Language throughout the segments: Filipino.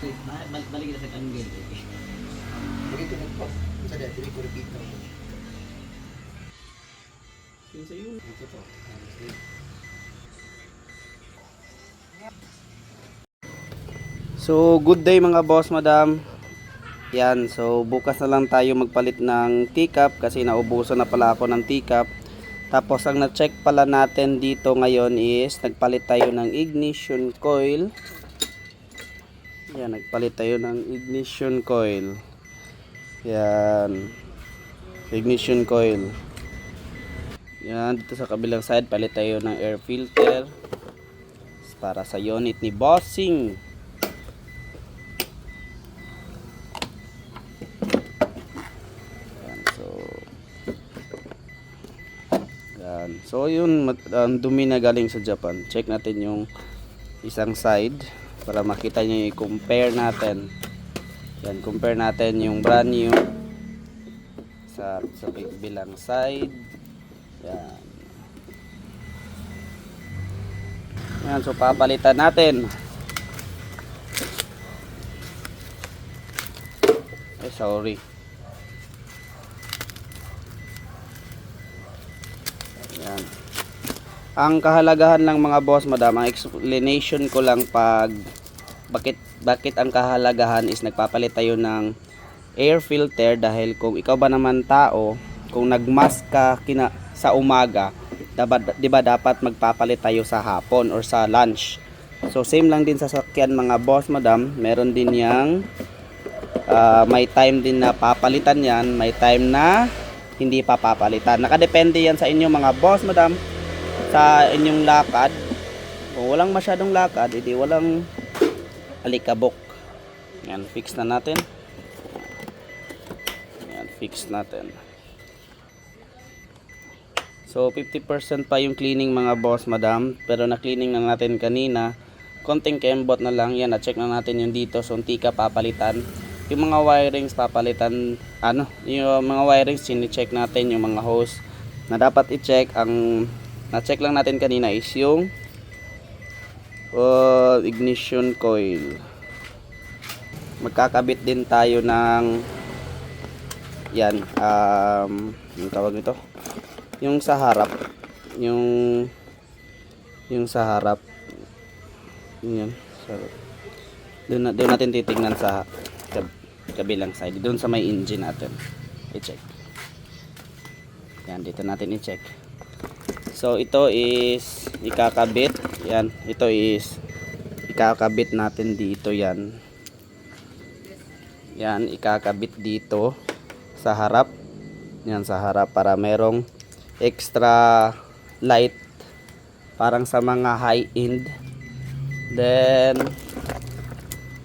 Balik kita sa angle. Dito nagpa. Sa dati ko repeat na mo. Yung sa'yo. Ito to. So, good day mga boss, madam. Yan, so bukas na lang tayo magpalit ng teacup kasi naubusan na pala ako ng teacup. Tapos ang na-check pala natin dito ngayon is nagpalit tayo ng ignition coil. Yan, nagpalit tayo ng ignition coil. Yan. Ignition coil. Yan, dito sa kabilang side palit tayo ng air filter para sa unit ni Bossing. So yun, dumi na galing sa Japan. Check natin yung isang side para makita nyo yung compare natin. Yan, compare natin yung brand new sa bilang side. Yan. Yan, so papalitan natin. Sorry. Yan. Ang kahalagahan lang mga boss, madam, ang explanation ko lang pag bakit ang kahalagahan is nagpapalit tayo ng air filter dahil kung ikaw ba naman tao, kung nagmask ka sa umaga, di ba dapat magpapalit tayo sa hapon or sa lunch. So same lang din sa sasakyan mga boss, madam, meron din yang may time din na papalitan yan, may time na hindi pa papalitan. Nakadepende yan sa inyo mga boss, madam, sa inyong lakad. Kung walang masyadong lakad, edi walang alikabok. Yan, fix na natin. Yan, fix natin. So 50% pa yung cleaning mga boss, madam, pero na-cleaning na natin kanina. Konting kembot na lang yan, na-check na natin yung dito, so hindi ka papalitan. Yung mga wirings papalitan, yung mga wirings sini-check natin, yung mga hose na dapat i-check. Ang na-check lang natin kanina is yung ignition coil. Magkakabit din tayo ng yan, yung tawag nito, yung sa harap, yung sa harap, yan, so, doon natin titingnan sa kabilang side, doon sa may engine natin i-check. Yan, dito natin i-check. So ito is ikakabit, yan, ito is ikakabit natin dito, yan, ikakabit dito sa harap, yan, sa harap, para merong extra light parang sa mga high end. Then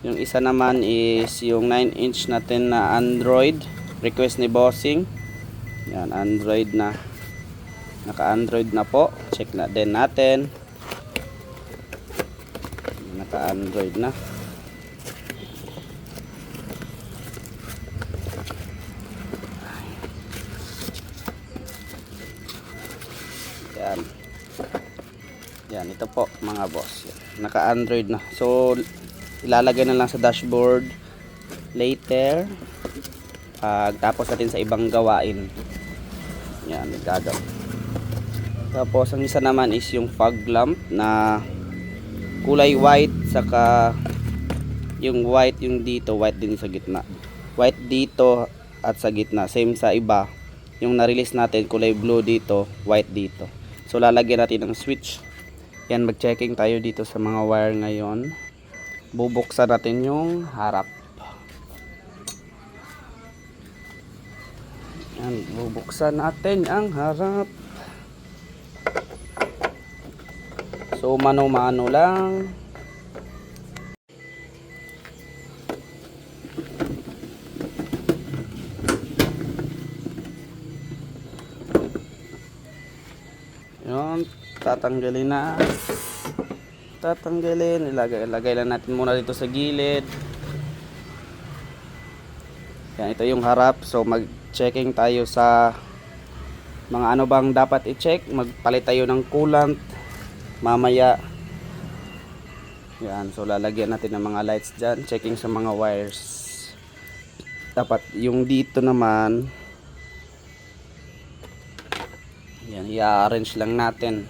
yung isa naman is yung 9-inch natin na Android, request ni Bossing. Yan, Android na, naka-Android na po. Check na din natin, naka-Android na. Yan. Yan, ito po mga boss, naka-Android na. So ilalagay na lang sa dashboard later, tapos natin sa ibang gawain. Yan, gagawin. Tapos ang isa naman is yung fog lamp na kulay white, saka yung white, yung dito white din sa gitna, white dito at sa gitna. Same sa iba, yung na-release natin kulay blue dito, white dito. So lalagyan natin ng switch. Yan, mag-checking tayo dito sa mga wire ngayon. Bubuksan natin yung harap. Yan, bubuksan natin ang harap. So mano-mano lang. Yan, tatanggalin na. Ilagay lang natin muna dito sa gilid. Yan, ito yung harap. So mag-checking tayo sa mga ano bang dapat i-check. Magpalit tayo ng coolant mamaya. Yan, so lalagyan natin ng mga lights dyan. Checking sa mga wires. Dapat yung dito naman, yan, i-arrange lang natin.